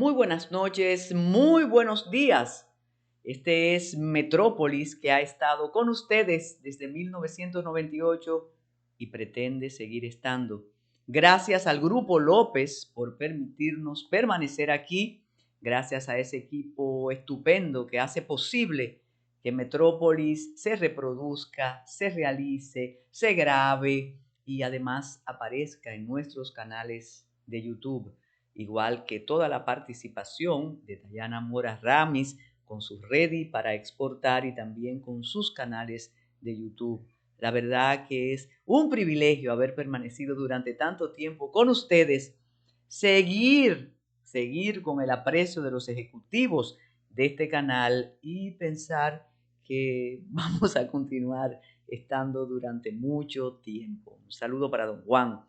Muy buenas noches, muy buenos días. Este es Metrópolis, que ha estado con ustedes desde 1998 y pretende seguir estando. Gracias al Grupo López por permitirnos permanecer aquí. Gracias a ese equipo estupendo que hace posible que Metrópolis se reproduzca, se realice, se grabe y además aparezca en nuestros canales de YouTube, igual que toda la participación de Dayana Mora Ramis con su Ready para exportar y también con sus canales de YouTube. La verdad que es un privilegio haber permanecido durante tanto tiempo con ustedes, seguir con el aprecio de los ejecutivos de este canal y pensar que vamos a continuar estando durante mucho tiempo. Un saludo para don Juan,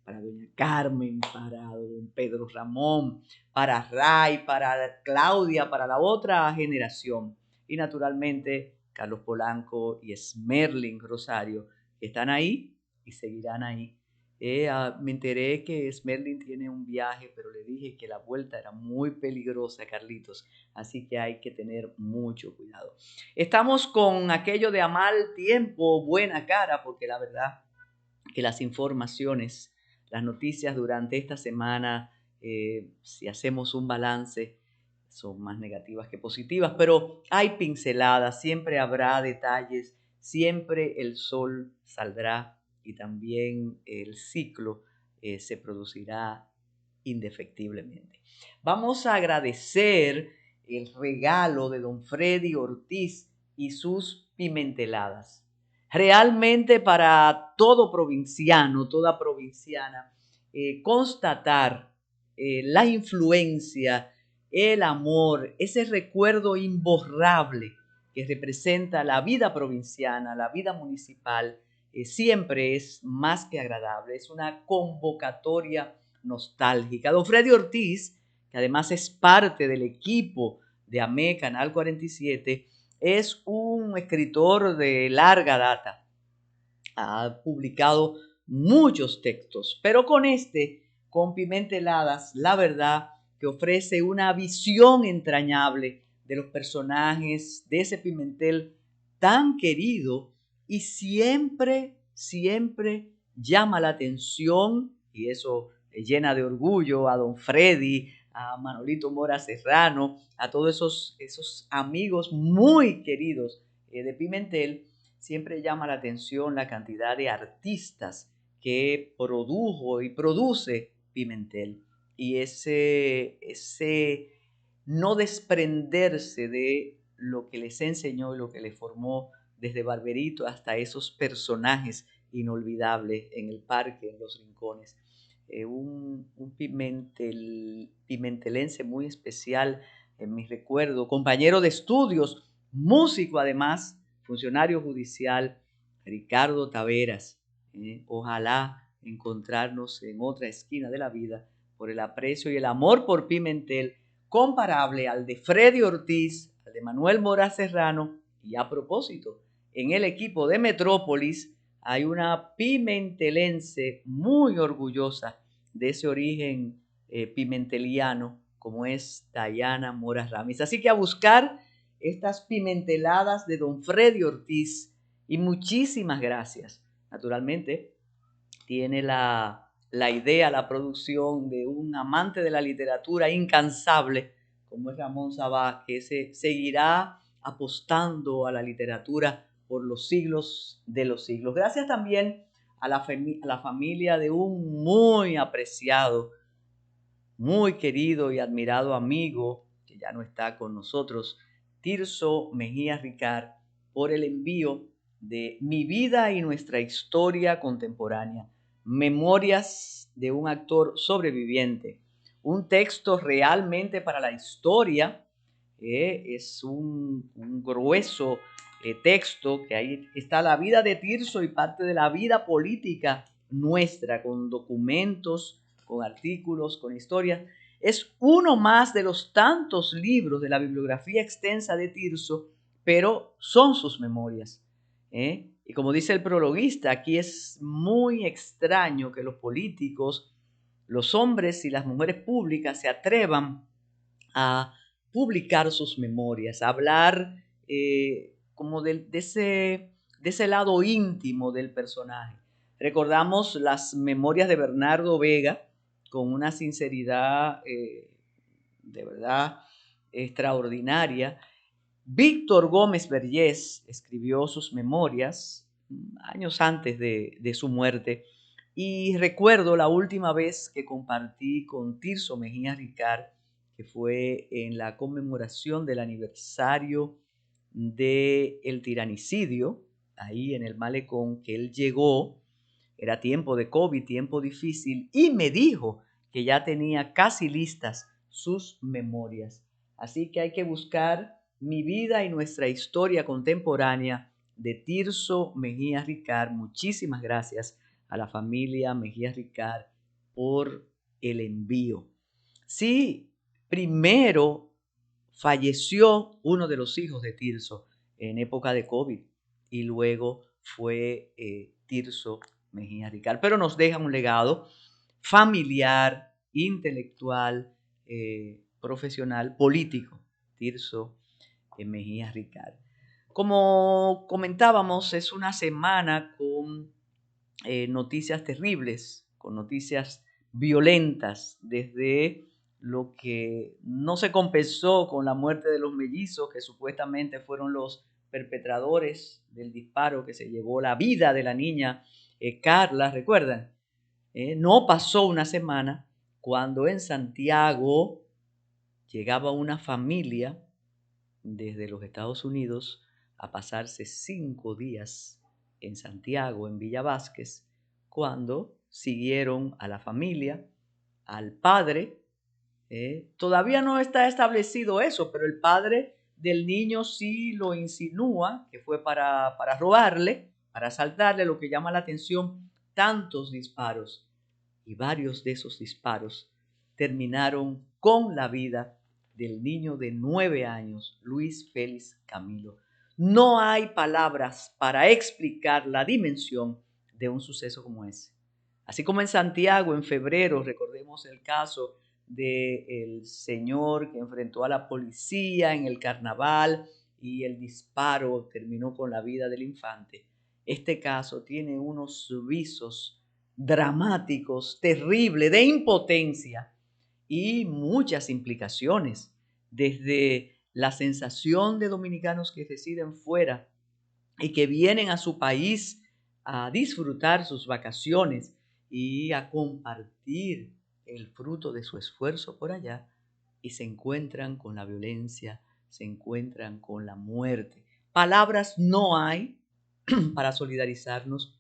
para doña Carmen, para don Pedro Ramón, para Ray, para Claudia, para la otra generación. Y naturalmente Carlos Polanco y Smerlin Rosario, que están ahí y seguirán ahí. Me enteré que Smerlin tiene un viaje, pero le dije que la vuelta era muy peligrosa, Carlitos. Así que hay que tener mucho cuidado. Estamos con aquello de a mal tiempo, buena cara, porque la verdad que las informaciones, las noticias durante esta semana, si hacemos un balance, son más negativas que positivas, pero hay pinceladas, siempre habrá detalles, siempre el sol saldrá y también el ciclo se producirá indefectiblemente. Vamos a agradecer el regalo de don Freddy Ortiz y sus pimenteladas. Realmente para todo provinciano, toda provinciana, constatar la influencia, el amor, ese recuerdo imborrable que representa la vida provinciana, la vida municipal, siempre es más que agradable, es una convocatoria nostálgica. Don Freddy Ortiz, que además es parte del equipo de AME Canal 47, es un escritor de larga data. Ha publicado muchos textos, pero con Pimenteladas, la verdad que ofrece una visión entrañable de los personajes de ese Pimentel tan querido y siempre llama la atención, y eso llena de orgullo a don Freddy, a Manolito Mora Serrano, a todos esos amigos muy queridos de Pimentel. Siempre llama la atención la cantidad de artistas que produjo y produce Pimentel. Y ese no desprenderse de lo que les enseñó y lo que les formó desde Barberito hasta esos personajes inolvidables en el parque, en los rincones. Un pimentelense muy especial en mi recuerdo, compañero de estudios, músico además, funcionario judicial, Ricardo Taveras. Ojalá encontrarnos en otra esquina de la vida por el aprecio y el amor por Pimentel, comparable al de Freddy Ortiz, al de Manuel Mora Serrano. Y a propósito, en el equipo de Metrópolis hay una pimentelense muy orgullosa de ese origen pimenteliano, como es Dayana Mora Ramis. Así que a buscar estas pimenteladas de don Freddy Ortiz, y muchísimas gracias. Naturalmente, tiene la idea, la producción de un amante de la literatura incansable, como es Ramón Sabá, que se seguirá apostando a la literatura por los siglos de los siglos. Gracias también a la familia de un muy apreciado, muy querido y admirado amigo, que ya no está con nosotros, Tirso Mejía Ricard, por el envío de Mi vida y nuestra historia contemporánea, Memorias de un actor sobreviviente. Un texto realmente para la historia. Es un grueso texto, que ahí está la vida de Tirso y parte de la vida política nuestra, con documentos, con artículos, con historias. Es uno más de los tantos libros de la bibliografía extensa de Tirso, pero son sus memorias. Y como dice el prologuista, aquí es muy extraño que los políticos, los hombres y las mujeres públicas se atrevan a publicar sus memorias, a hablar como de ese lado íntimo del personaje. Recordamos las memorias de Bernardo Vega con una sinceridad de verdad extraordinaria. Víctor Gómez Vergés escribió sus memorias años antes de su muerte, y recuerdo la última vez que compartí con Tirso Mejía Ricard, que fue en la conmemoración del aniversario del tiranicidio, ahí en el malecón, que él llegó, era tiempo de COVID, tiempo difícil, y me dijo que ya tenía casi listas sus memorias. Así que hay que buscar Mi vida y nuestra historia contemporánea de Tirso Mejía Ricard. Muchísimas gracias a la familia Mejía Ricard por el envío. Sí, primero falleció uno de los hijos de Tirso en época de COVID y luego fue Tirso Mejía Ricard, pero nos deja un legado familiar, intelectual, profesional, político, Tirso Mejía Ricard. Como comentábamos, es una semana con noticias terribles, con noticias violentas, desde lo que no se compensó con la muerte de los mellizos, que supuestamente fueron los perpetradores del disparo que se llevó la vida de la niña Carla, ¿recuerdan? No pasó una semana cuando en Santiago llegaba una familia desde los Estados Unidos a pasarse 5 días en Santiago, en Villa Vázquez, cuando siguieron a la familia, al padre. Todavía no está establecido eso, pero el padre del niño sí lo insinúa que fue para robarle, para asaltarle. Lo que llama la atención, tantos disparos, y varios de esos disparos terminaron con la vida del niño de 9 años, Luis Félix Camilo. No hay palabras para explicar la dimensión de un suceso como ese. Así como en Santiago, en febrero, recordemos el caso del señor que enfrentó a la policía en el carnaval y el disparo terminó con la vida del infante. Este caso tiene unos visos dramáticos, terribles, de impotencia y muchas implicaciones, desde la sensación de dominicanos que residen fuera y que vienen a su país a disfrutar sus vacaciones y a compartir el fruto de su esfuerzo por allá, y se encuentran con la violencia, se encuentran con la muerte. Palabras no hay para solidarizarnos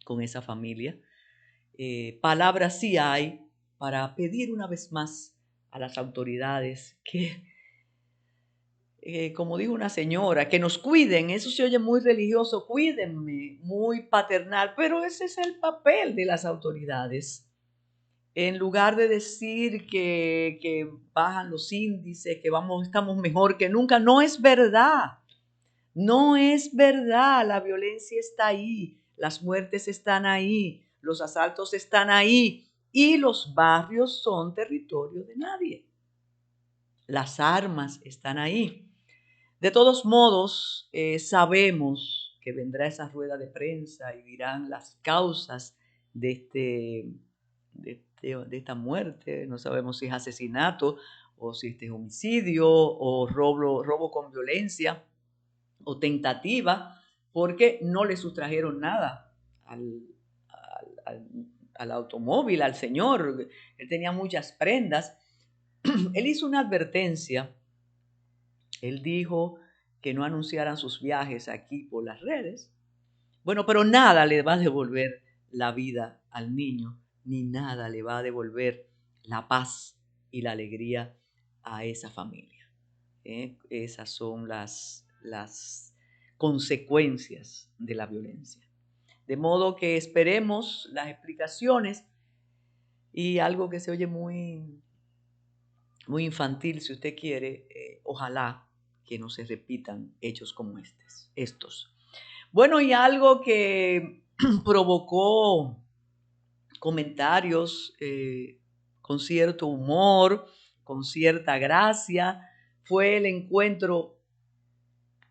con esa familia. Palabras sí hay para pedir una vez más a las autoridades que, como dijo una señora, que nos cuiden. Eso se oye muy religioso, cuídenme, muy paternal, pero ese es el papel de las autoridades. En lugar de decir que bajan los índices, que estamos mejor que nunca, no es verdad. No es verdad, la violencia está ahí, las muertes están ahí, los asaltos están ahí y los barrios son territorio de nadie. Las armas están ahí. De todos modos, sabemos que vendrá esa rueda de prensa y dirán las causas de esta muerte. No sabemos si es asesinato o si es homicidio o robo con violencia o tentativa, porque no le sustrajeron nada al automóvil, al señor. Él tenía muchas prendas. Él hizo una advertencia. Él dijo que no anunciaran sus viajes aquí por las redes. Bueno, pero nada le va a devolver la vida al niño, ni nada le va a devolver la paz y la alegría a esa familia. Esas son las consecuencias de la violencia. De modo que esperemos las explicaciones, y algo que se oye muy, muy infantil, si usted quiere, ojalá que no se repitan hechos como estos. Bueno, y algo que provocó comentarios con cierto humor con cierta gracia. Fue el encuentro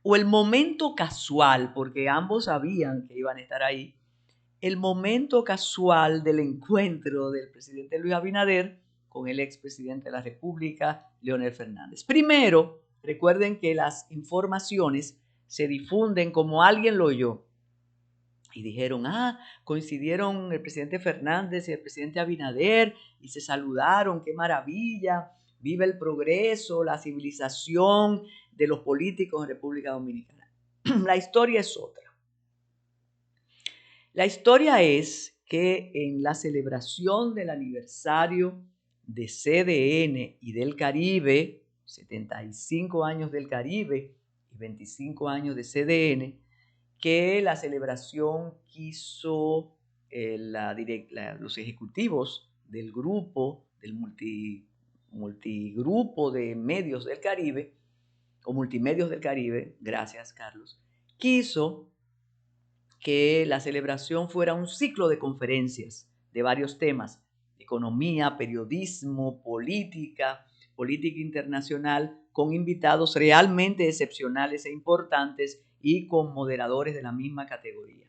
o el momento casual, porque ambos sabían que iban a estar ahí, el momento casual del encuentro del presidente Luis Abinader con el expresidente de la República, Leonel Fernández. Primero, recuerden que las informaciones se difunden como alguien lo oyó. Y dijeron, coincidieron el presidente Fernández y el presidente Abinader y se saludaron, qué maravilla, viva el progreso, la civilización de los políticos en República Dominicana. La historia es otra. La historia es que en la celebración del aniversario de CDN y del Caribe, 75 años del Caribe y 25 años de CDN, que la celebración quiso los ejecutivos del grupo, del multigrupo de medios del Caribe, o multimedios del Caribe, gracias Carlos, quiso que la celebración fuera un ciclo de conferencias de varios temas: economía, periodismo, política internacional, con invitados realmente excepcionales e importantes y con moderadores de la misma categoría.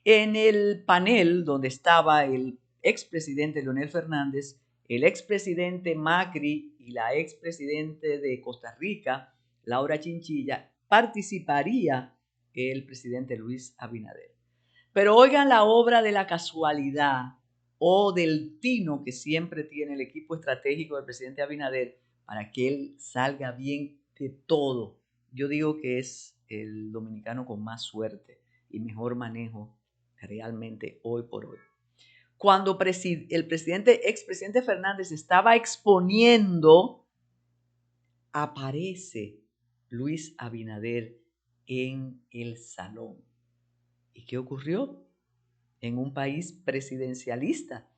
En el panel donde estaba el expresidente Leonel Fernández, el expresidente Macri y la expresidente de Costa Rica, Laura Chinchilla, participaría el presidente Luis Abinader. Pero oigan la obra de la casualidad o del tino que siempre tiene el equipo estratégico del presidente Abinader para que él salga bien de todo. Yo digo que es el dominicano con más suerte y mejor manejo realmente hoy por hoy. Cuando el expresidente Fernández estaba exponiendo, aparece Luis Abinader en el salón. ¿Y qué ocurrió? En un país presidencialista,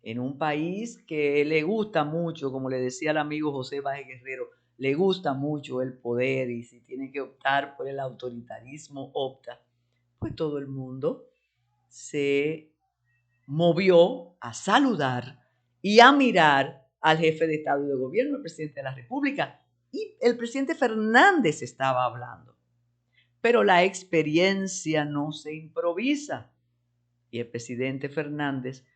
en un país que le gusta mucho, como le decía el amigo José Báez Guerrero, le gusta mucho el poder, y si tiene que optar por el autoritarismo, opta. Pues todo el mundo se movió a saludar y a mirar al jefe de Estado y de Gobierno, el presidente de la República, y el presidente Fernández estaba hablando. Pero la experiencia no se improvisa. Y el presidente Fernández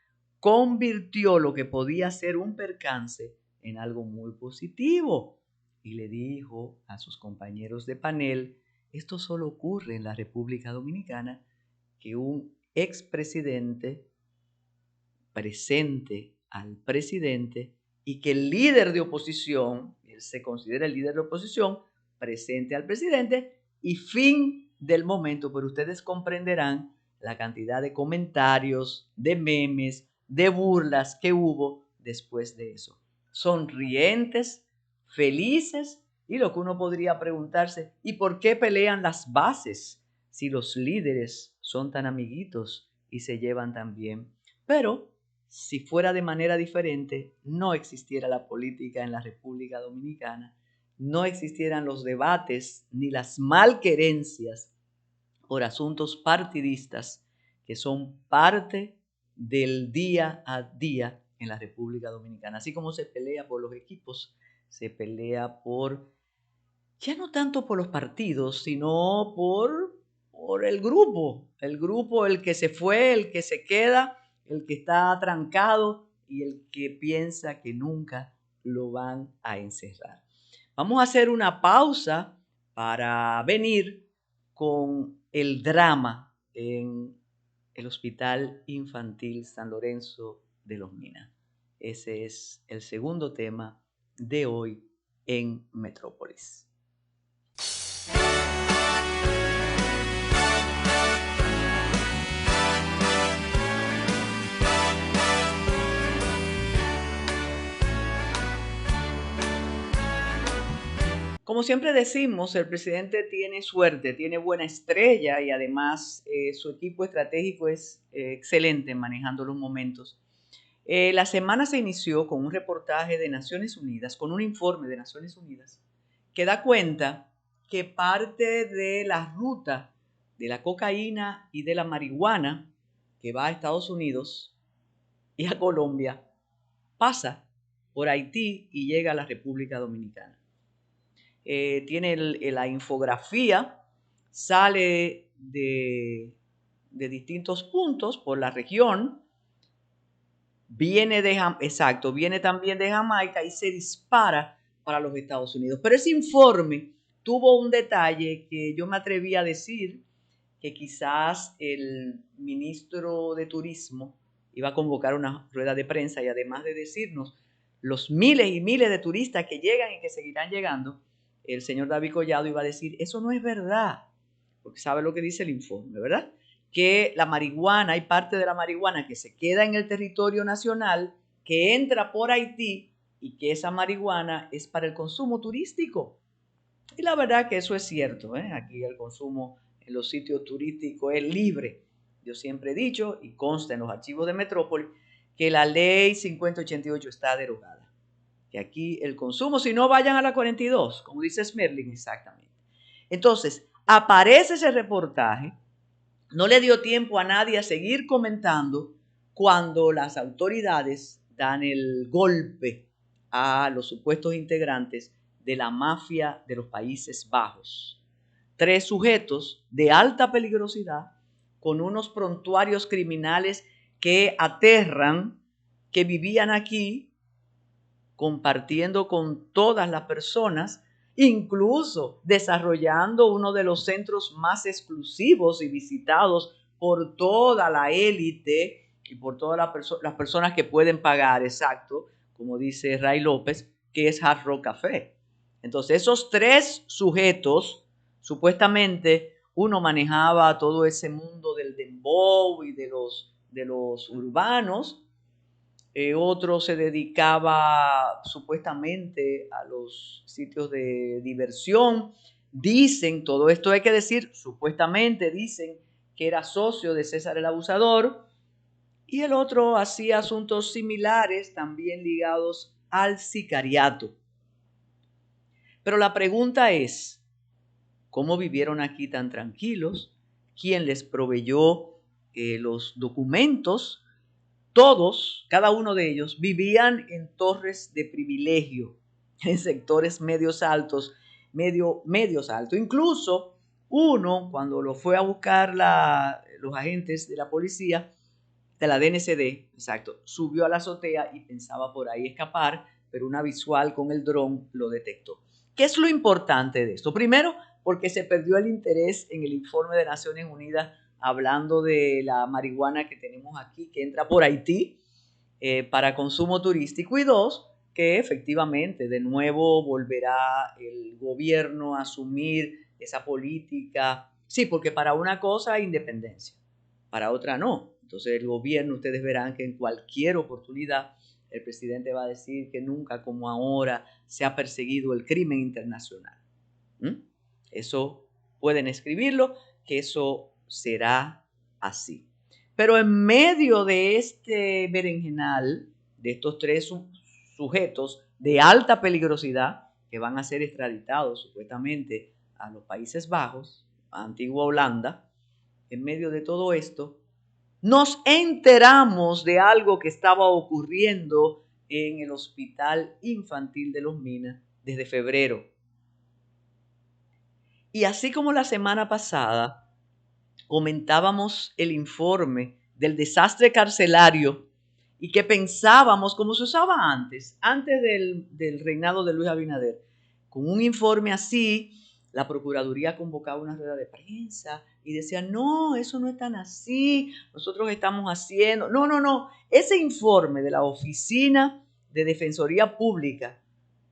convirtió lo que podía ser un percance en algo muy positivo. Y le dijo a sus compañeros de panel: esto solo ocurre en la República Dominicana, que un expresidente presente al presidente y que el líder de oposición, él se considera el líder de oposición, presente al presidente, y fin del momento. Pero ustedes comprenderán la cantidad de comentarios, de memes, de burlas que hubo después de eso. Sonrientes, felices, y lo que uno podría preguntarse: ¿y por qué pelean las bases si los líderes son tan amiguitos y se llevan tan bien? Pero si fuera de manera diferente, no existiera la política en la República Dominicana, no existieran los debates ni las malquerencias por asuntos partidistas que son parte del día a día en la República Dominicana. Así como se pelea por los equipos, se pelea por, ya no tanto por los partidos, sino por el grupo, el que se fue, el que se queda, el que está atrancado y el que piensa que nunca lo van a encerrar. Vamos a hacer una pausa para venir con el drama en el Hospital Infantil San Lorenzo de los Minas. Ese es el segundo tema de hoy en Metrópolis. Como siempre decimos, el presidente tiene suerte, tiene buena estrella y además su equipo estratégico es excelente manejando los momentos. La semana se inició con un reportaje de Naciones Unidas, con un informe de Naciones Unidas, que da cuenta que parte de la ruta de la cocaína y de la marihuana que va a Estados Unidos y a Colombia pasa por Haití y llega a la República Dominicana. Tiene la infografía, sale de distintos puntos por la región, viene también de Jamaica y se dispara para los Estados Unidos. Pero ese informe tuvo un detalle que yo me atreví a decir que quizás el ministro de Turismo iba a convocar una rueda de prensa y además de decirnos los miles y miles de turistas que llegan y que seguirán llegando, el señor David Collado iba a decir, eso no es verdad, porque sabe lo que dice el informe, ¿verdad? Que la marihuana, hay parte de la marihuana que se queda en el territorio nacional, que entra por Haití y que esa marihuana es para el consumo turístico. Y la verdad que eso es cierto, ¿eh? Aquí el consumo en los sitios turísticos es libre. Yo siempre he dicho, y consta en los archivos de Metrópoli, que la ley 5088 está derogada. Que aquí el consumo, si no vayan a la 42, como dice Smerling, exactamente. Entonces, aparece ese reportaje, no le dio tiempo a nadie a seguir comentando cuando las autoridades dan el golpe a los supuestos integrantes de la mafia de los Países Bajos. 3 sujetos de alta peligrosidad con unos prontuarios criminales que aterran, que vivían aquí compartiendo con todas las personas, incluso desarrollando uno de los centros más exclusivos y visitados por toda la élite y por todas las personas que pueden pagar, exacto, como dice Ray López, que es Hard Rock Café. Entonces, esos 3 sujetos, supuestamente, uno manejaba todo ese mundo del dembow y de los urbanos, otro se dedicaba supuestamente a los sitios de diversión. Dicen, todo esto hay que decir, supuestamente dicen que era socio de César el Abusador, y el otro hacía asuntos similares también ligados al sicariato. Pero la pregunta es, ¿cómo vivieron aquí tan tranquilos? ¿Quién les proveyó los documentos? Todos, cada uno de ellos, vivían en torres de privilegio, en sectores medios altos. Incluso uno, cuando lo fue a buscar los agentes de la policía, de la DNCD, exacto, subió a la azotea y pensaba por ahí escapar, pero una visual con el dron lo detectó. ¿Qué es lo importante de esto? Primero, porque se perdió el interés en el informe de Naciones Unidas hablando de la marihuana que tenemos aquí, que entra por Haití para consumo turístico. Y 2, que efectivamente de nuevo volverá el gobierno a asumir esa política. Sí, porque para una cosa hay independencia, para otra no. Entonces el gobierno, ustedes verán que en cualquier oportunidad el presidente va a decir que nunca como ahora se ha perseguido el crimen internacional. Eso pueden escribirlo, que eso será así. Pero en medio de este berenjenal, de estos 3 sujetos de alta peligrosidad que van a ser extraditados supuestamente a los Países Bajos, a Antigua Holanda, en medio de todo esto, nos enteramos de algo que estaba ocurriendo en el Hospital Infantil de Los Minas desde febrero. Y así como la semana pasada comentábamos el informe del desastre carcelario y que pensábamos, como se usaba antes del reinado de Luis Abinader, con un informe así, la Procuraduría convocaba una rueda de prensa y decía, no, eso no es tan así, nosotros estamos haciendo, no, ese informe de la Oficina de Defensoría Pública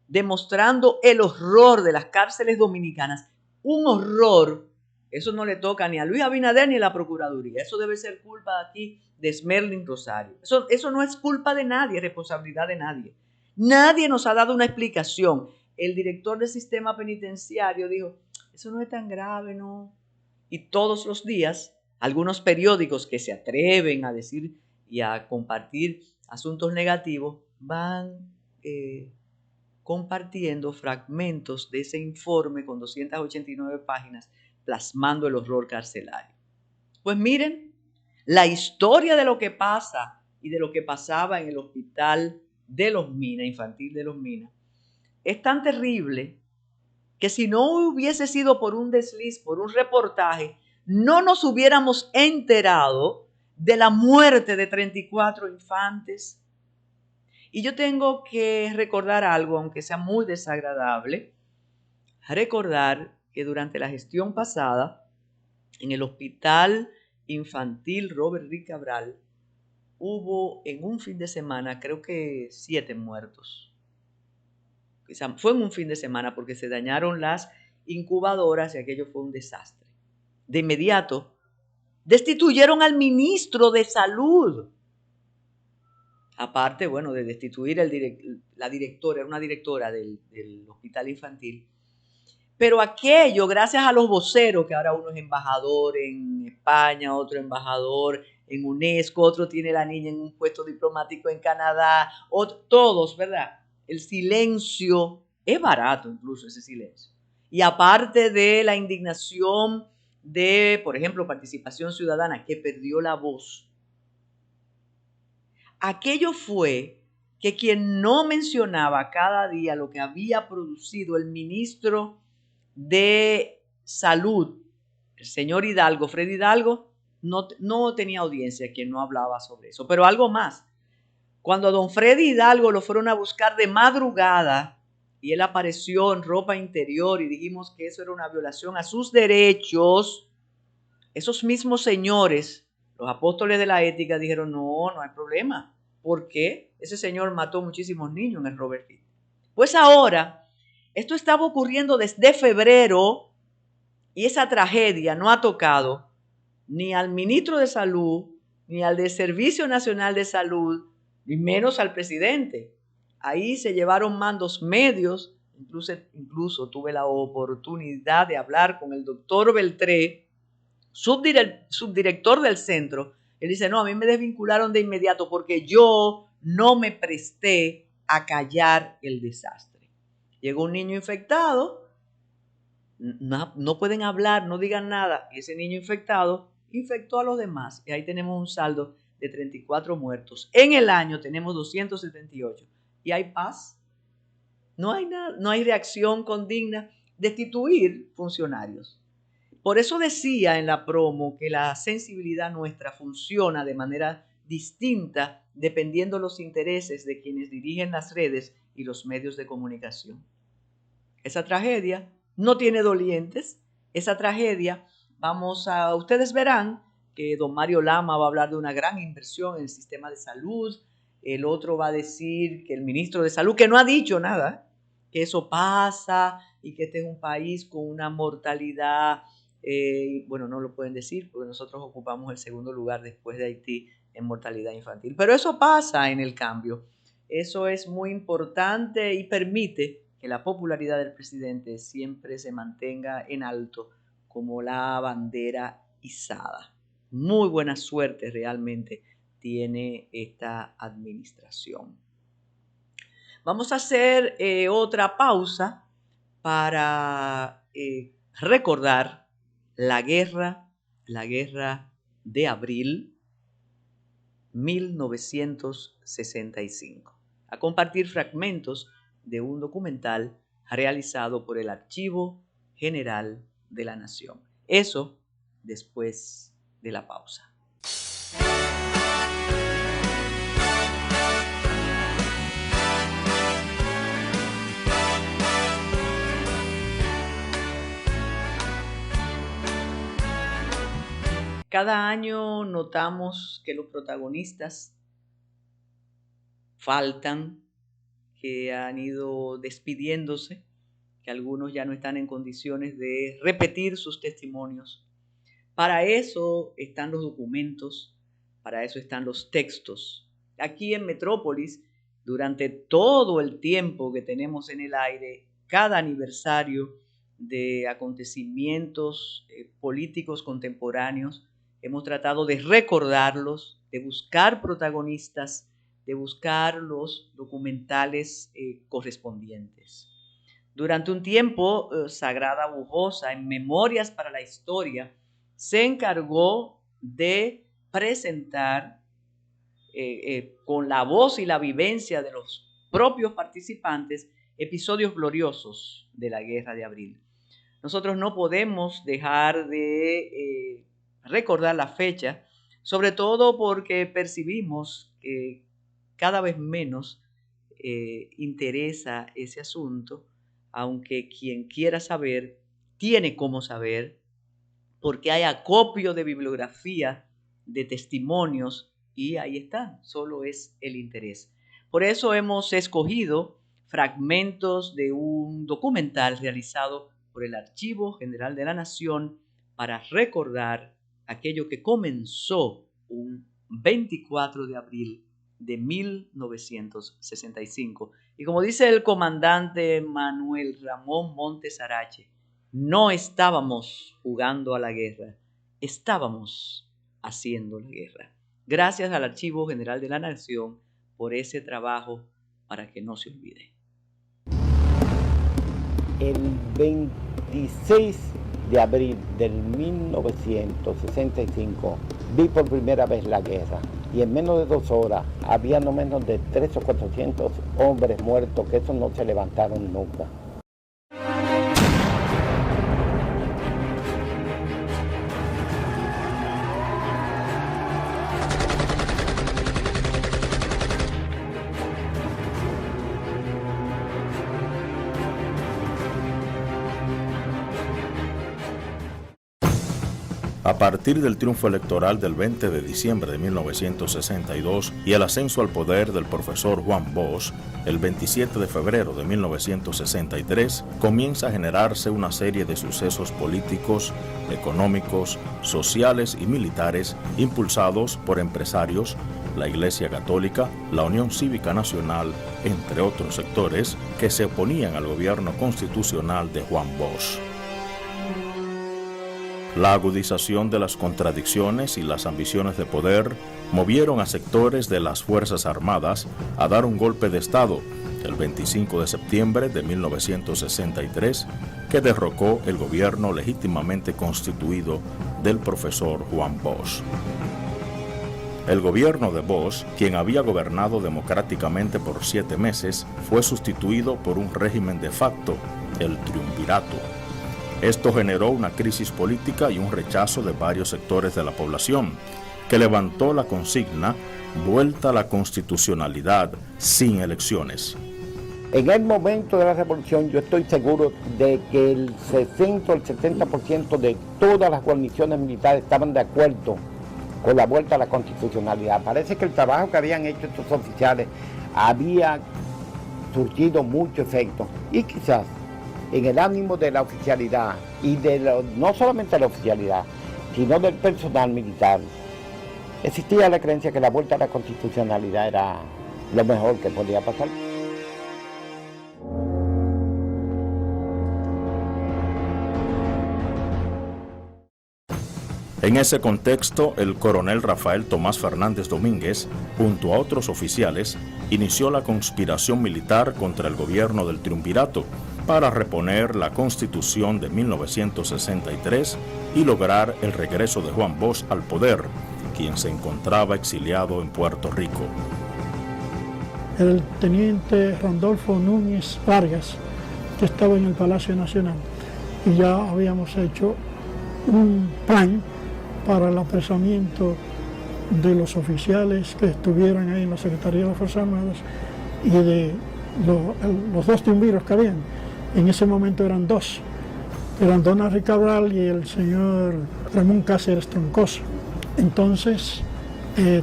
demostrando el horror de las cárceles dominicanas, un horror. Eso no le toca ni a Luis Abinader ni a la Procuraduría. Eso debe ser culpa aquí de Smerling Rosario. Eso no es culpa de nadie, es responsabilidad de nadie. Nadie nos ha dado una explicación. El director del sistema penitenciario dijo, eso no es tan grave, ¿no? Y todos los días, algunos periódicos que se atreven a decir y a compartir asuntos negativos van compartiendo fragmentos de ese informe con 289 páginas plasmando el horror carcelario. Pues miren, la historia de lo que pasa y de lo que pasaba en el Hospital de Los Minas, infantil de Los Minas, es tan terrible que si no hubiese sido por un desliz, por un reportaje, no nos hubiéramos enterado de la muerte de 34 infantes. Y yo tengo que recordar algo, aunque sea muy desagradable, recordar que durante la gestión pasada, en el Hospital Infantil Robert Rick Cabral, hubo en un fin de semana, creo que 7 muertos. Fue en un fin de semana porque se dañaron las incubadoras y aquello fue un desastre. De inmediato, destituyeron al ministro de Salud. Aparte, bueno, de destituir la directora, era una directora del hospital infantil. Pero aquello, gracias a los voceros, que ahora uno es embajador en España, otro embajador en UNESCO, otro tiene la niña en un puesto diplomático en Canadá, todos, ¿verdad? El silencio, es barato incluso ese silencio. Y aparte de la indignación de, por ejemplo, Participación Ciudadana, que perdió la voz, aquello fue que quien no mencionaba cada día lo que había producido el ministro de Salud, el señor Hidalgo, Fred Hidalgo, no tenía audiencia quien no hablaba sobre eso. Pero algo más, cuando a don Fred Hidalgo lo fueron a buscar de madrugada y él apareció en ropa interior y dijimos que eso era una violación a sus derechos, esos mismos señores, los apóstoles de la ética, dijeron, no hay problema. ¿Por qué? Ese señor mató muchísimos niños en el Robert Field. Pues ahora, esto estaba ocurriendo desde febrero y esa tragedia no ha tocado ni al ministro de Salud, ni al del Servicio Nacional de Salud, ni menos al presidente. Ahí se llevaron mandos medios, incluso tuve la oportunidad de hablar con el doctor Beltré, subdirector del centro. Él dice, no, a mí me desvincularon de inmediato porque yo no me presté a callar el desastre. Llegó un niño infectado, no pueden hablar, no digan nada. Ese niño infectado infectó a los demás. Y ahí tenemos un saldo de 34 muertos. En el año tenemos 278. Y hay paz. No hay nada, no hay reacción condigna. Destituir funcionarios. Por eso decía en la promo que la sensibilidad nuestra funciona de manera distinta dependiendo los intereses de quienes dirigen las redes y los medios de comunicación. Esa tragedia no tiene dolientes. Esa tragedia, ustedes verán que don Mario Lama va a hablar de una gran inversión en el sistema de salud. El otro va a decir que el ministro de Salud, que no ha dicho nada, que eso pasa y que este es un país con una mortalidad, bueno, no lo pueden decir porque nosotros ocupamos el segundo lugar después de Haití en mortalidad infantil. Pero eso pasa en el cambio. Eso es muy importante y permite que la popularidad del presidente siempre se mantenga en alto como la bandera izada. Muy buena suerte realmente tiene esta administración. Vamos a hacer otra pausa para recordar la guerra de abril 1965, a compartir fragmentos de un documental realizado por el Archivo General de la Nación. Eso después de la pausa. Cada año notamos que los protagonistas faltan, que han ido despidiéndose, que algunos ya no están en condiciones de repetir sus testimonios. Para eso están los documentos, para eso están los textos. Aquí en Metrópolis, durante todo el tiempo que tenemos en el aire, cada aniversario de acontecimientos políticos contemporáneos, hemos tratado de recordarlos, de buscar protagonistas, de buscar los documentales correspondientes. Durante un tiempo, Sagrada Bujosa, en Memorias para la Historia, se encargó de presentar con la voz y la vivencia de los propios participantes, episodios gloriosos de la Guerra de Abril. Nosotros no podemos dejar de recordar la fecha, sobre todo porque percibimos que cada vez menos interesa ese asunto, aunque quien quiera saber tiene cómo saber, porque hay acopio de bibliografía, de testimonios, y ahí está, solo es el interés. Por eso hemos escogido fragmentos de un documental realizado por el Archivo General de la Nación para recordar aquello que comenzó un 24 de abril de 1965. Y como dice el comandante Manuel Ramón Montes Arache, no estábamos jugando a la guerra, estábamos haciendo la guerra. Gracias al Archivo General de la Nación por ese trabajo para que no se olvide. El 26 de abril del 1965 vi por primera vez la guerra y en menos de 2 horas había no menos de 300 o 400 hombres muertos que esos no se levantaron nunca. A partir del triunfo electoral del 20 de diciembre de 1962 y el ascenso al poder del profesor Juan Bosch, el 27 de febrero de 1963, comienza a generarse una serie de sucesos políticos, económicos, sociales y militares impulsados por empresarios, la Iglesia Católica, la Unión Cívica Nacional, entre otros sectores que se oponían al gobierno constitucional de Juan Bosch. La agudización de las contradicciones y las ambiciones de poder movieron a sectores de las Fuerzas Armadas a dar un golpe de Estado el 25 de septiembre de 1963 que derrocó el gobierno legítimamente constituido del profesor Juan Bosch. El gobierno de Bosch, quien había gobernado democráticamente por 7 meses, fue sustituido por un régimen de facto, el triunvirato. Esto generó una crisis política y un rechazo de varios sectores de la población, que levantó la consigna vuelta a la constitucionalidad sin elecciones. En el momento de la revolución yo estoy seguro de que el 60 o el 70% de todas las guarniciones militares estaban de acuerdo con la vuelta a la constitucionalidad. Parece que el trabajo que habían hecho estos oficiales había surtido mucho efecto y quizás en el ánimo de la oficialidad y no solamente de la oficialidad, sino del personal militar, existía la creencia que la vuelta a la constitucionalidad era lo mejor que podía pasar. En ese contexto, el coronel Rafael Tomás Fernández Domínguez, junto a otros oficiales, inició la conspiración militar contra el gobierno del triunvirato para reponer la Constitución de 1963 y lograr el regreso de Juan Bosch al poder, quien se encontraba exiliado en Puerto Rico. El teniente Randolfo Núñez Vargas, que estaba en el Palacio Nacional, y ya habíamos hecho un plan para el apresamiento de los oficiales que estuvieran ahí en la Secretaría de las Fuerzas Armadas y de los 2 triunviros que habían. En ese momento eran 2, eran don Henry Cabral y el señor Ramón Cáceres Troncoso. Entonces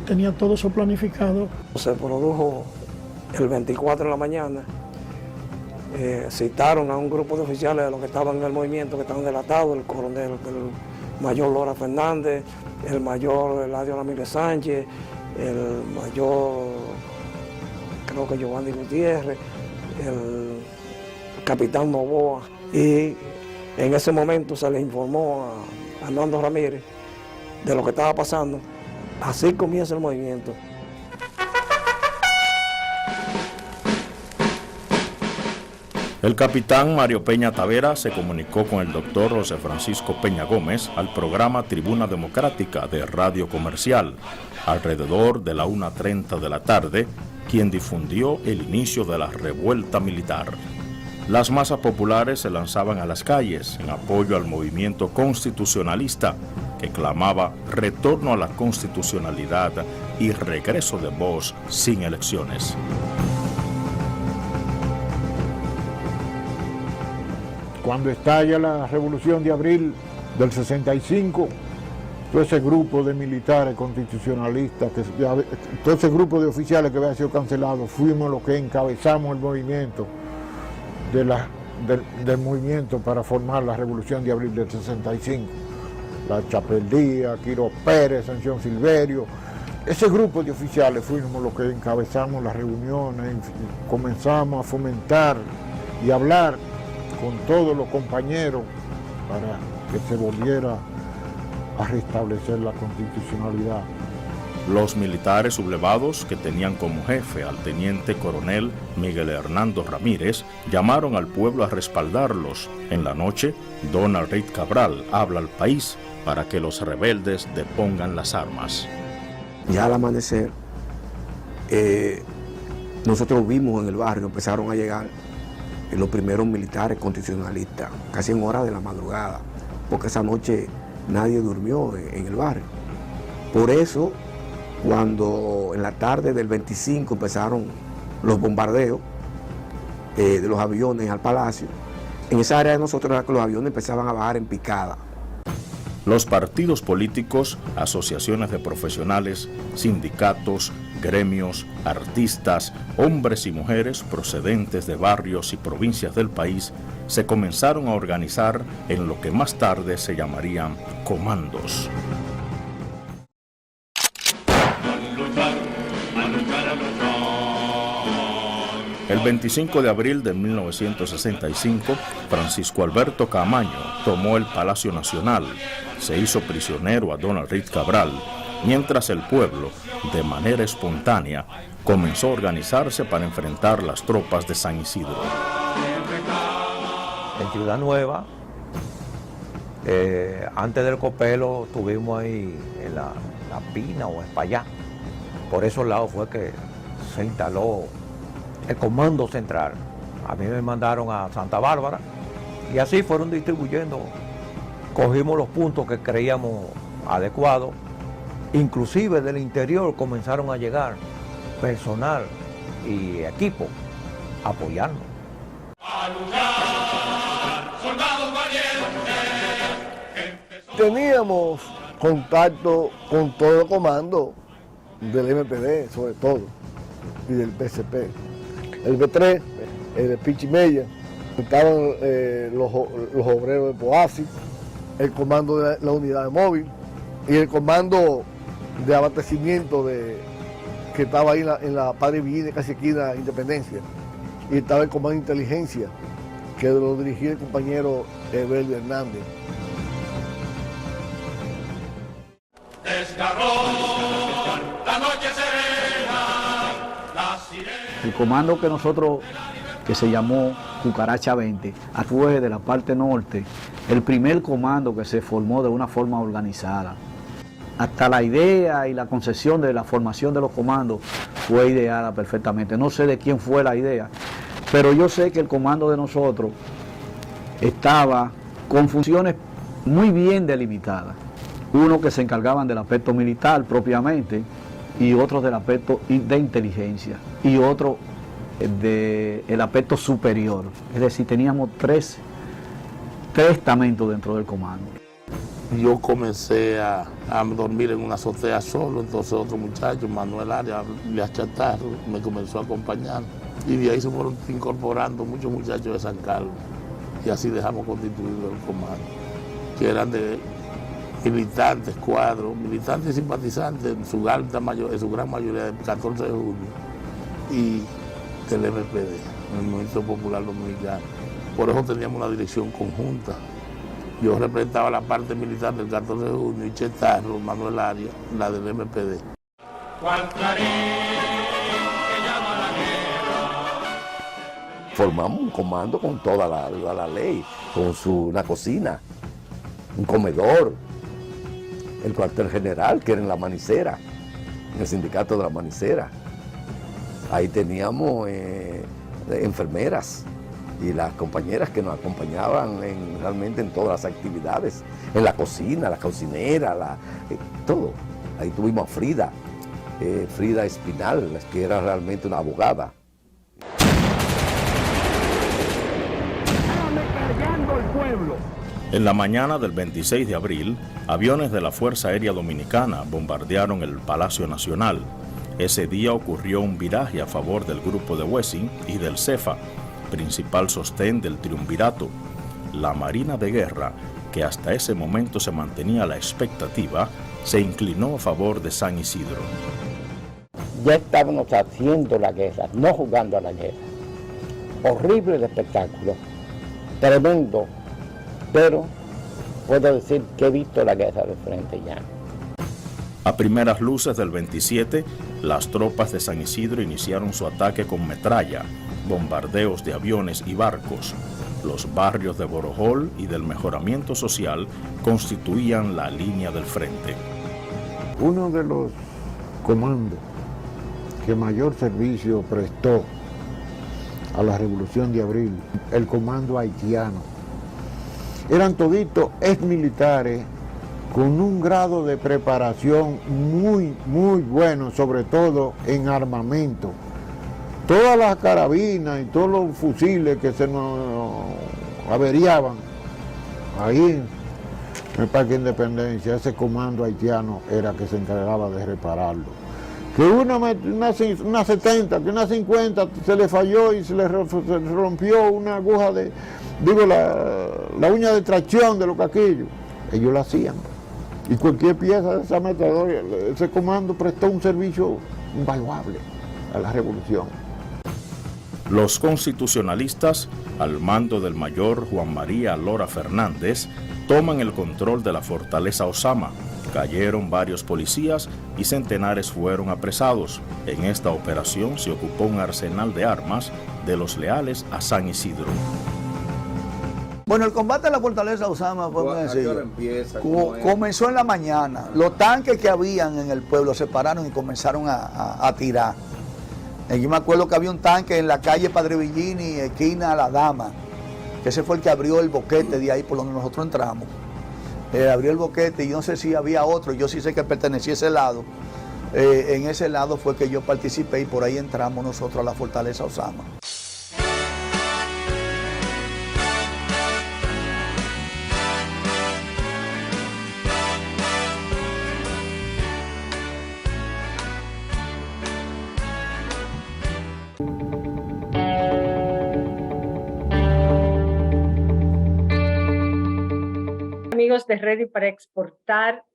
tenía todo eso planificado. Se produjo el 24 de la mañana, citaron a un grupo de oficiales de los que estaban en el movimiento, que estaban delatados, el coronel, el mayor Lora Fernández, el mayor Eladio Ramírez Sánchez, el mayor, creo que Giovanni Gutiérrez, el capitán Novoa, y en ese momento se le informó a Hernando Ramírez de lo que estaba pasando. Así comienza el movimiento. El capitán Mario Peña Tavera se comunicó con el doctor José Francisco Peña Gómez al programa Tribuna Democrática de Radio Comercial, alrededor de la 1:30 de la tarde, quien difundió el inicio de la revuelta militar. Las masas populares se lanzaban a las calles en apoyo al movimiento constitucionalista que clamaba retorno a la constitucionalidad y regreso de Bosch sin elecciones. Cuando estalla la Revolución de Abril del 65, todo ese grupo de militares constitucionalistas, todo ese grupo de oficiales que había sido cancelado, fuimos los que encabezamos el movimiento del movimiento para formar la Revolución de Abril del 65. La Chapeldía, Quiro Pérez, Sanción Silverio, ese grupo de oficiales fuimos los que encabezamos las reuniones, comenzamos a fomentar y hablar con todos los compañeros para que se volviera a restablecer la constitucionalidad. Los militares sublevados, que tenían como jefe al teniente coronel Miguel Hernando Ramírez, llamaron al pueblo a respaldarlos. En la noche, Donald Reid Cabral habla al país para que los rebeldes depongan las armas. Ya al amanecer, nosotros vimos en el barrio, empezaron a llegar los primeros militares constitucionalistas, casi en hora de la madrugada, porque esa noche nadie durmió en el barrio. Por eso, cuando en la tarde del 25 empezaron los bombardeos de los aviones al palacio, en esa área de nosotros era que los aviones empezaban a bajar en picada. Los partidos políticos, asociaciones de profesionales, sindicatos, gremios, artistas, hombres y mujeres procedentes de barrios y provincias del país se comenzaron a organizar en lo que más tarde se llamarían comandos. El 25 de abril de 1965, Francisco Alberto Camaño tomó el Palacio Nacional, se hizo prisionero a Donald Reid Cabral, mientras el pueblo, de manera espontánea, comenzó a organizarse para enfrentar las tropas de San Isidro. En Ciudad Nueva, antes del Copelo, estuvimos ahí en la Pina o Espaillá. Por esos lados fue que se instaló el Comando Central. A mí me mandaron a Santa Bárbara y así fueron distribuyendo. Cogimos los puntos que creíamos adecuados. Inclusive del interior comenzaron a llegar personal y equipo a apoyarnos. Teníamos contacto con todo el comando del MPD, sobre todo, y del PCP. El B3, el de Pichimella, estaban los obreros de Poasi, el comando de la unidad de móvil y el comando de abastecimiento que estaba ahí en la Padre Villini, casi aquí en la Independencia. Y estaba el comando de inteligencia, que lo dirigía el compañero Evelio Hernández. El comando que se llamó Cucaracha 20, fue de la parte norte, el primer comando que se formó de una forma organizada. Hasta la idea y la concepción de la formación de los comandos fue ideada perfectamente. No sé de quién fue la idea, pero yo sé que el comando de nosotros estaba con funciones muy bien delimitadas. Uno que se encargaban del aspecto militar propiamente, y otros del aspecto de inteligencia, y otro del aspecto superior. Es decir, teníamos tres estamentos dentro del comando. Yo comencé a dormir en una azotea solo, entonces otro muchacho, Manuel Arias, de Achatarro, me comenzó a acompañar. Y de ahí se fueron incorporando muchos muchachos de San Carlos. Y así dejamos constituido el comando, que eran de militantes, cuadros, militantes y simpatizantes, en su gran mayoría del 14 de junio, y del MPD, el Movimiento Popular Dominicano. Por eso teníamos una dirección conjunta. Yo representaba la parte militar del 14 de junio y Chetarro, Manuel Arias, la del MPD. formamos un comando con toda la ley, con una cocina, un comedor, el cuartel general, que era en La Manicera, en el sindicato de La Manicera. Ahí teníamos enfermeras y las compañeras que nos acompañaban realmente en todas las actividades, en la cocina, la cocinera, todo. Ahí tuvimos a Frida, Frida Espinal, que era realmente una abogada. En la mañana del 26 de abril, aviones de la Fuerza Aérea Dominicana bombardearon el Palacio Nacional. Ese día ocurrió un viraje a favor del grupo de Wessing y del CEFA, principal sostén del triunvirato. La Marina de Guerra, que hasta ese momento se mantenía a la expectativa, se inclinó a favor de San Isidro. Ya estábamos haciendo la guerra, no jugando a la guerra. Horrible el espectáculo, tremendo, pero puedo decir que he visto la guerra de frente ya. A primeras luces del 27, las tropas de San Isidro iniciaron su ataque con metralla, bombardeos de aviones y barcos. Los barrios de Borojol y del Mejoramiento Social constituían la línea del frente. Uno de los comandos que mayor servicio prestó a la Revolución de Abril, el comando haitiano, eran toditos exmilitares con un grado de preparación muy bueno, sobre todo en armamento. Todas las carabinas y todos los fusiles que se nos averiaban ahí en el Parque Independencia, ese comando haitiano era que se encargaba de repararlo. Que una 70, que una 50 se le falló y se le rompió una aguja la uña de tracción de los caquillos, ellos lo hacían. Y cualquier pieza de esa metedora, ese comando prestó un servicio invaluable a la revolución. Los constitucionalistas, al mando del mayor Juan María Lora Fernández, toman el control de la fortaleza Osama. Cayeron varios policías y centenares fueron apresados. En esta operación se ocupó un arsenal de armas de los leales a San Isidro. Bueno, el combate a la fortaleza Osama fue muy sencillo. Comenzó en la mañana. Los tanques que habían en el pueblo se pararon y comenzaron a tirar. Yo me acuerdo que había un tanque en la calle Padre Villini, esquina a La Dama, que ese fue el que abrió el boquete de ahí por donde nosotros entramos. Abrió el boquete y yo no sé si había otro, yo sí sé que pertenecía a ese lado. En ese lado fue que yo participé y por ahí entramos nosotros a la fortaleza Osama. Amigos de Ready para Exportar,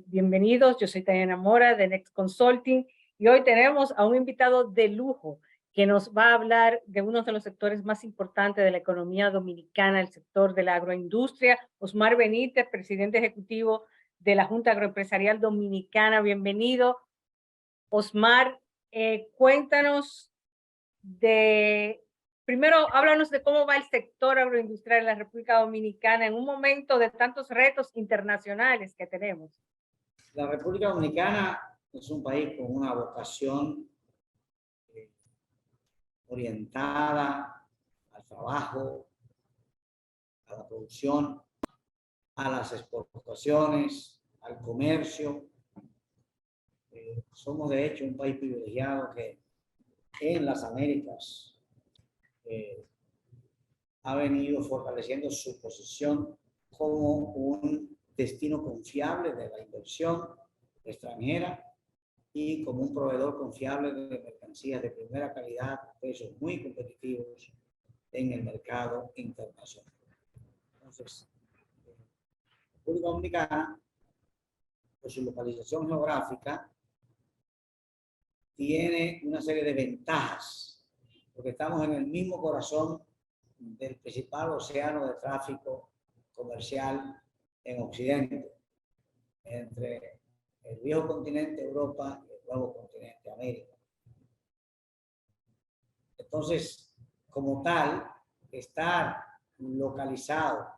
bienvenidos. Yo soy Tayana Mora de Next Consulting y hoy tenemos a un invitado de lujo que nos va a hablar de uno de los sectores más importantes de la economía dominicana, el sector de la agroindustria. Osmar Benítez, presidente ejecutivo de la Junta Agroempresarial Dominicana. Bienvenido. Osmar, cuéntanos primero, háblanos de cómo va el sector agroindustrial en la República Dominicana en un momento de tantos retos internacionales que tenemos. La República Dominicana es un país con una vocación orientada al trabajo, a la producción, a las exportaciones, al comercio. Somos de hecho un país privilegiado que en las Américas ha venido fortaleciendo su posición como un destino confiable de la inversión extranjera y como un proveedor confiable de mercancías de primera calidad a precios muy competitivos en el mercado internacional. Entonces, la República Dominicana, por su localización geográfica, tiene una serie de ventajas porque estamos en el mismo corazón del principal océano de tráfico comercial en Occidente, entre el viejo continente Europa y el nuevo continente América. Entonces, como tal, estar localizado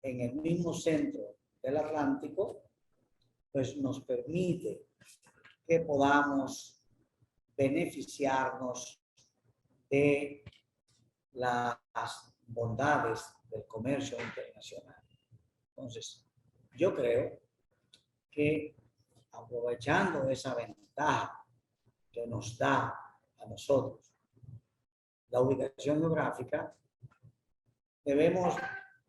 en el mismo centro del Atlántico, pues nos permite que podamos beneficiarnos de las bondades del comercio internacional. Entonces, yo creo que aprovechando esa ventaja que nos da a nosotros la ubicación geográfica, debemos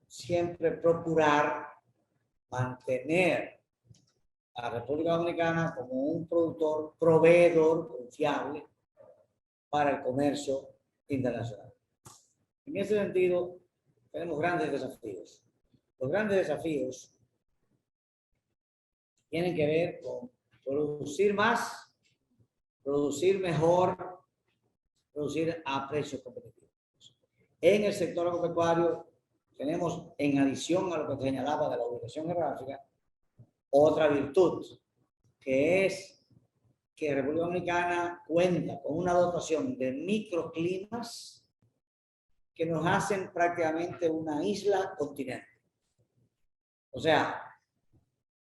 siempre procurar mantener a la República Dominicana como un productor, proveedor confiable para el comercio internacional. En ese sentido, tenemos grandes desafíos. Los grandes desafíos tienen que ver con producir más, producir mejor, producir a precios competitivos. En el sector agropecuario tenemos, en adición a lo que señalaba de la ubicación geográfica, otra virtud, que es que República Dominicana cuenta con una dotación de microclimas que nos hacen prácticamente una isla continente. O sea,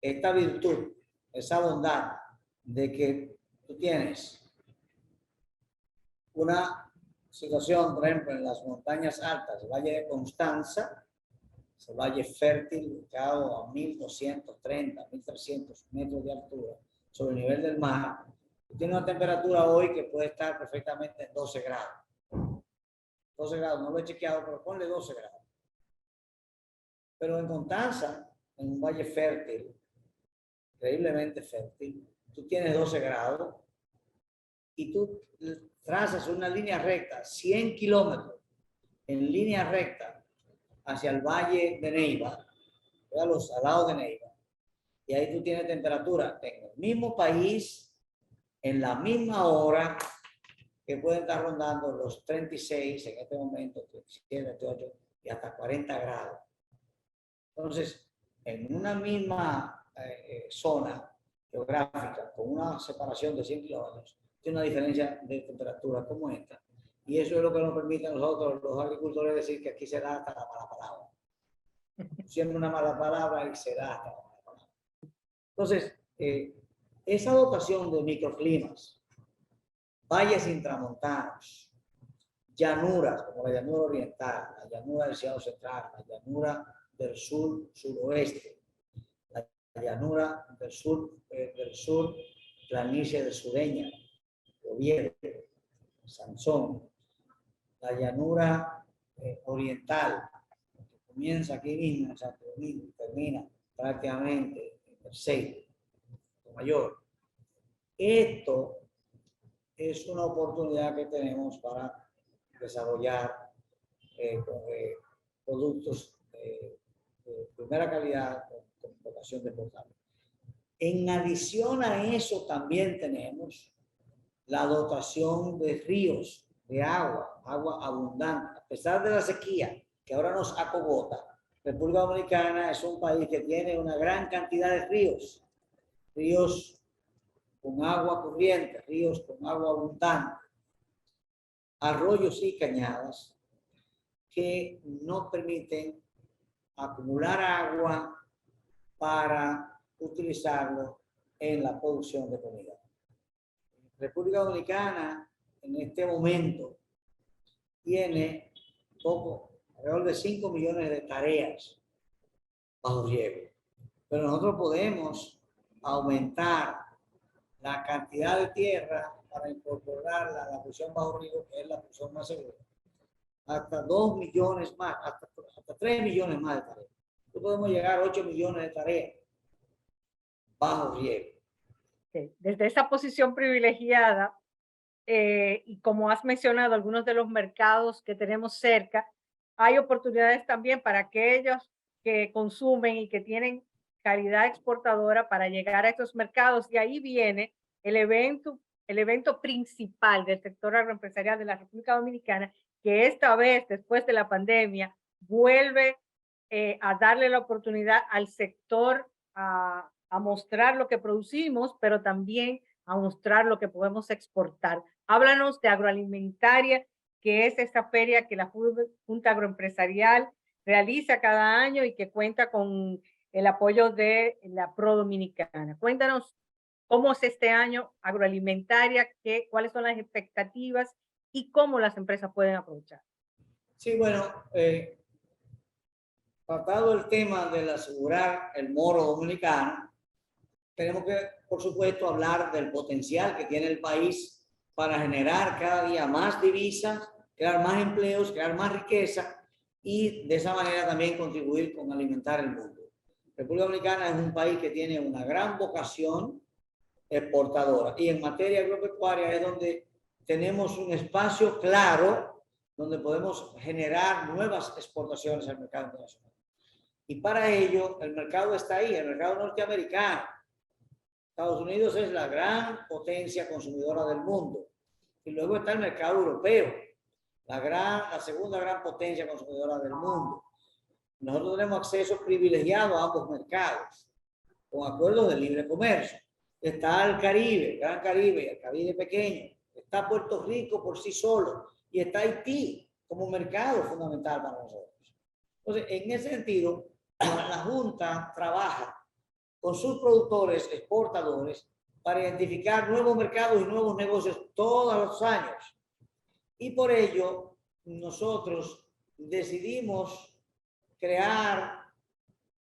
esta virtud, esa bondad de que tú tienes una situación, por ejemplo, en las montañas altas, el Valle de Constanza, es el valle fértil ubicado a 1230, 1300 metros de altura sobre el nivel del mar. Tiene una temperatura hoy que puede estar perfectamente en 12 grados. 12 grados, no lo he chequeado, pero ponle 12 grados. Pero en Constanza, en un valle fértil, increíblemente fértil, tú tienes 12 grados y tú trazas una línea recta, 100 kilómetros en línea recta hacia el valle de Neiva, a los lados de Neiva, y ahí tú tienes temperatura en el mismo país, en la misma hora, que pueden estar rondando los 36 en este momento, 37, 38 y hasta 40 grados. Entonces, en una misma zona geográfica, con una separación de 100 kilómetros, tiene una diferencia de temperatura como esta. Y eso es lo que nos permite a nosotros, los agricultores, decir que aquí se da hasta la mala palabra. Siempre una mala palabra y se da hasta la mala palabra. Entonces, esa dotación de microclimas, valles intramontanos, llanuras, como la llanura oriental, la llanura del Ciudad Central, la llanura del sur, suroeste, la llanura del sur, planicie de Sureña, Oviedo, Sansón, la llanura oriental, que comienza aquí mismo en Santo Domingo y termina prácticamente en Terceiro, Mayor. Esto es una oportunidad que tenemos para desarrollar productos de primera calidad con vocación de exportable. En adición a eso también tenemos la dotación de ríos, de agua abundante. A pesar de la sequía que ahora nos acogota, República Dominicana es un país que tiene una gran cantidad de ríos con agua corriente, ríos con agua abundante, arroyos y cañadas que nos permiten acumular agua para utilizarlo en la producción de comida. República Dominicana en este momento tiene alrededor de 5 millones de tareas bajo riego, pero nosotros podemos aumentar la cantidad de tierra para incorporarla a la producción bajo riego, que es la producción más segura, hasta 2 millones más, hasta 3 millones más de tareas. Entonces podemos llegar a 8 millones de tareas bajo riego. Desde esa posición privilegiada, y como has mencionado, algunos de los mercados que tenemos cerca, hay oportunidades también para aquellos que consumen y que tienen calidad exportadora para llegar a estos mercados. Y ahí viene el evento principal del sector agroempresarial de la República Dominicana, que esta vez, después de la pandemia, vuelve a darle la oportunidad al sector a mostrar lo que producimos, pero también a mostrar lo que podemos exportar. Háblanos de agroalimentaria, que es esta feria que la Junta Agroempresarial realiza cada año y que cuenta con el apoyo de la Pro Dominicana. Cuéntanos cómo es este año agroalimentaria, cuáles son las expectativas y cómo las empresas pueden aprovechar. Sí, bueno, tratado el tema del asegurar el moro dominicano, tenemos que, por supuesto, hablar del potencial que tiene el país para generar cada día más divisas, crear más empleos, crear más riqueza y de esa manera también contribuir con alimentar el mundo. República Dominicana es un país que tiene una gran vocación exportadora y en materia agropecuaria es donde tenemos un espacio claro donde podemos generar nuevas exportaciones al mercado internacional. Y para ello el mercado está ahí, el mercado norteamericano. Estados Unidos es la gran potencia consumidora del mundo. Y luego está el mercado europeo, la segunda gran potencia consumidora del mundo. Nosotros tenemos acceso privilegiado a ambos mercados, con acuerdos de libre comercio. Está el Caribe, el Gran Caribe, el Caribe pequeño. Está Puerto Rico por sí solo. Y está Haití como mercado fundamental para nosotros. Entonces, en ese sentido, la Junta trabaja con sus productores, exportadores, para identificar nuevos mercados y nuevos negocios todos los años. Y por ello, nosotros decidimos crear,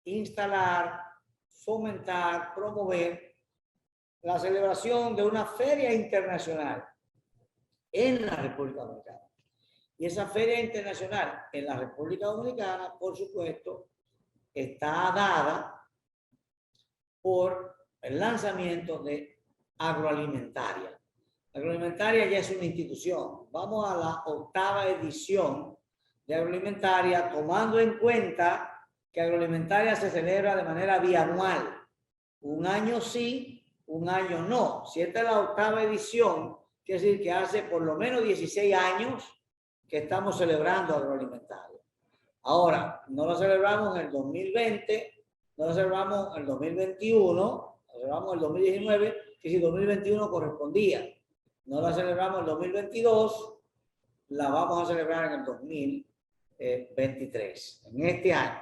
instalar, fomentar, promover la celebración de una feria internacional en la República Dominicana. Y esa feria internacional en la República Dominicana, por supuesto, está dada por el lanzamiento de Agroalimentaria. Agroalimentaria ya es una institución. Vamos a la 8ª edición de Agroalimentaria, tomando en cuenta que Agroalimentaria se celebra de manera bianual. Un año sí, un año no. Si esta es la 8ª edición, quiere decir que hace por lo menos 16 años que estamos celebrando Agroalimentaria. Ahora, no lo celebramos en el 2020, no lo celebramos en el 2021, lo celebramos en el 2019, que si 2021 correspondía. No la celebramos en el 2022, la vamos a celebrar en el 2023, en este año.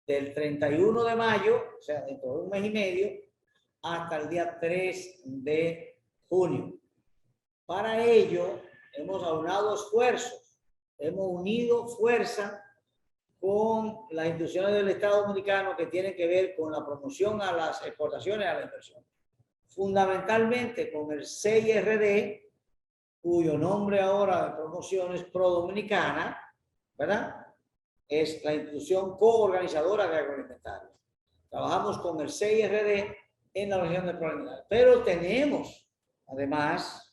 Del 31 de mayo, o sea, dentro de un mes y medio, hasta el día 3 de junio. Para ello, hemos aunado esfuerzos, hemos unido fuerza con las instituciones del Estado Dominicano que tienen que ver con la promoción a las exportaciones y a la inversión. Fundamentalmente con el CIRD, cuyo nombre ahora de promoción es Pro Dominicana, ¿verdad? Es la institución coorganizadora de Agroalimentaria. Trabajamos con el CIRD en la región de Pro Dominicana. Pero tenemos además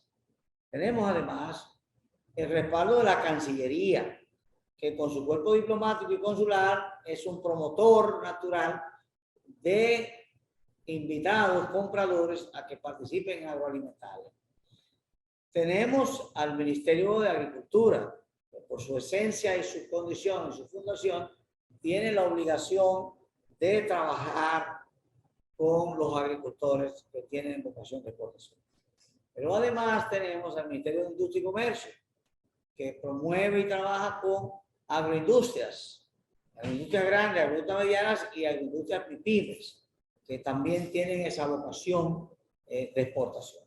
el respaldo de la Cancillería, que con su cuerpo diplomático y consular es un promotor natural de invitados, compradores a que participen en Agroalimentaria. Tenemos al Ministerio de Agricultura, que por su esencia y su condición y su fundación, tiene la obligación de trabajar con los agricultores que tienen vocación de exportación. Pero además tenemos al Ministerio de Industria y Comercio, que promueve y trabaja con agroindustrias, agroindustrias grandes, agroindustrias medianas y agroindustrias pymes, que también tienen esa vocación de exportación.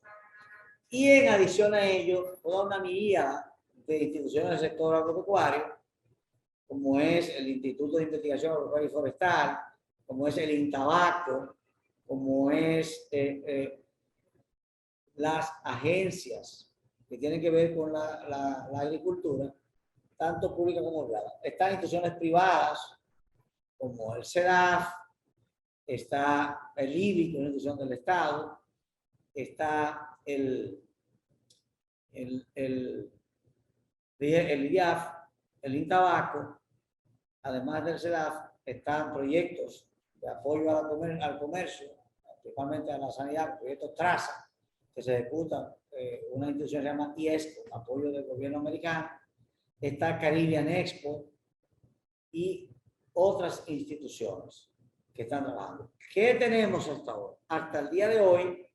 Y en adición a ello, toda una miríada de instituciones del sector agropecuario, como es el Instituto de Investigación Agropecuaria y Forestal, como es el INTABACO, como es las agencias que tienen que ver con la agricultura, tanto pública como privada. Están instituciones privadas, como el CEDAF, está el IBI, que es una institución del Estado, está el IDIAF, el INTABACO, además del CEDAF, están proyectos de apoyo al comercio, principalmente a la sanidad, proyectos TRAZA, que se ejecutan, una institución que se llama IESCO, apoyo del gobierno americano, está Caribbean Expo y otras instituciones que están trabajando. ¿Qué tenemos hasta ahora? Hasta el día de hoy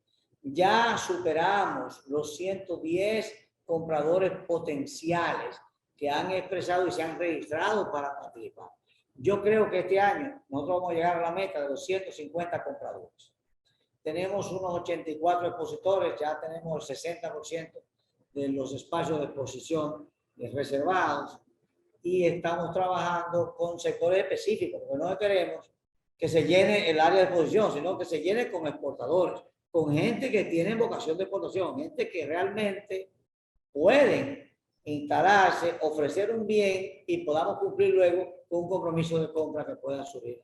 ya superamos los 110 compradores potenciales que han expresado y se han registrado para participar. Yo creo que este año nosotros vamos a llegar a la meta de los 150 compradores. Tenemos unos 84 expositores, ya tenemos el 60% de los espacios de exposición reservados y estamos trabajando con sectores específicos, porque no queremos que se llene el área de exposición, sino que se llene con exportadores, con gente que tiene vocación de exportación, gente que realmente pueden instalarse, ofrecer un bien y podamos cumplir luego con un compromiso de compra que pueda subir.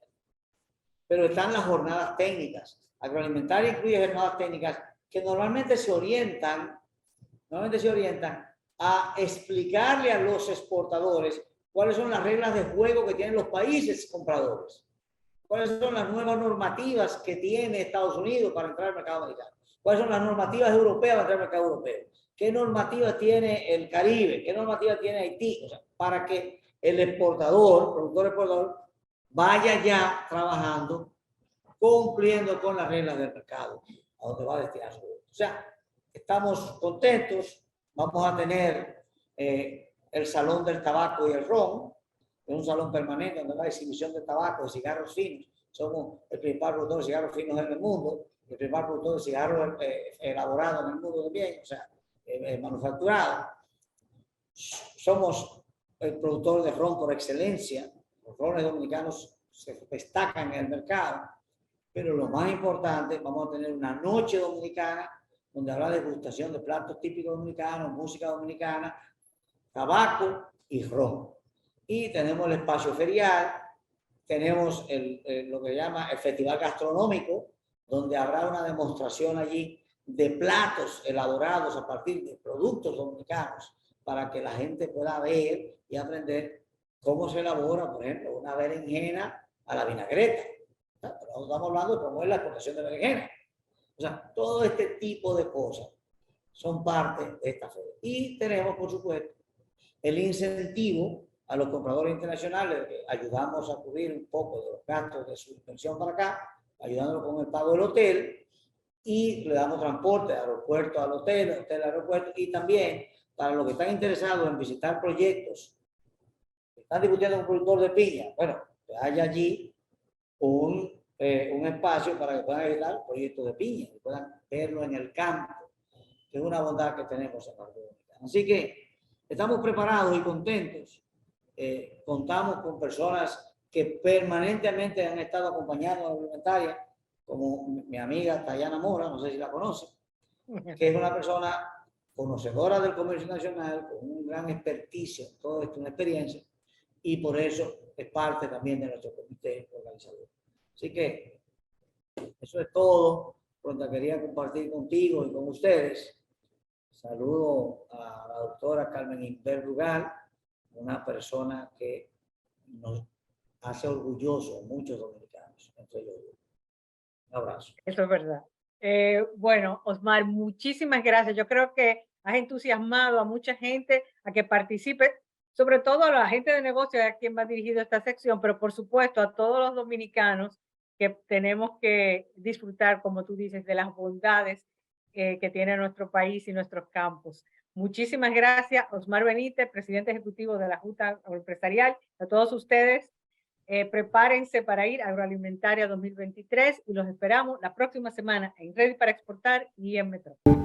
Pero están las jornadas técnicas. Agroalimentaria incluye jornadas técnicas que normalmente se orientan a explicarle a los exportadores cuáles son las reglas de juego que tienen los países compradores, cuáles son las nuevas normativas que tiene Estados Unidos para entrar al mercado americano, cuáles son las normativas europeas para entrar al mercado europeo, qué normativas tiene el Caribe, qué normativas tiene Haití, o sea, para que el exportador, productor exportador, vaya ya trabajando, cumpliendo con las reglas del mercado, a donde va a destinar su producto. O sea, estamos contentos, vamos a tener el Salón del Tabaco y el Ron, es un salón permanente donde va a exhibición de tabaco, de cigarros finos. Somos el principal productor de cigarros finos en el mundo, el principal productor de cigarros elaborados en el mundo también, o sea, manufacturado. Somos el productor de ron por excelencia. Los rones dominicanos se destacan en el mercado, pero lo más importante, vamos a tener una noche dominicana donde habrá degustación de platos típicos dominicanos, música dominicana, tabaco y ron. Y tenemos el espacio ferial, tenemos lo que se llama el festival gastronómico, donde habrá una demostración allí de platos elaborados a partir de productos dominicanos para que la gente pueda ver y aprender cómo se elabora, por ejemplo, una berenjena a la vinagreta. Estamos hablando de promover la exportación de berenjena. O sea, todo este tipo de cosas son parte de esta feria. Y tenemos, por supuesto, el incentivo a los compradores internacionales, que ayudamos a cubrir un poco de los gastos de su inversión para acá, ayudándolos con el pago del hotel, y le damos transporte de aeropuerto al hotel, hotel al aeropuerto, y también para los que están interesados en visitar proyectos, están discutiendo con un productor de piña, bueno, que haya allí un espacio para que puedan visitar proyectos de piña, que puedan verlo en el campo, que es una bondad que tenemos en la República Dominicana. Así que estamos preparados y contentos. Contamos con personas que permanentemente han estado acompañando a la alimentaria, como mi amiga Tayana Mora, no sé si la conoce, que es una persona conocedora del comercio nacional, con un gran experticio en todo esto, una experiencia, y por eso es parte también de nuestro comité organizador. Así que eso es todo lo que quería compartir contigo y con ustedes. Saludo a la doctora Carmen Inver Rugal, una persona que nos hace orgullosos a muchos dominicanos, entre ellos. Un abrazo. Eso es verdad. Bueno, Osmar, muchísimas gracias. Yo creo que has entusiasmado a mucha gente a que participe, sobre todo a la gente de negocio a quien va dirigido esta sección, pero por supuesto a todos los dominicanos que tenemos que disfrutar, como tú dices, de las bondades que tiene nuestro país y nuestros campos. Muchísimas gracias, Osmar Benítez, presidente ejecutivo de la Junta Empresarial. A todos ustedes, prepárense para ir a Agroalimentaria 2023 y los esperamos la próxima semana en Ready para Exportar y en Metrópolis.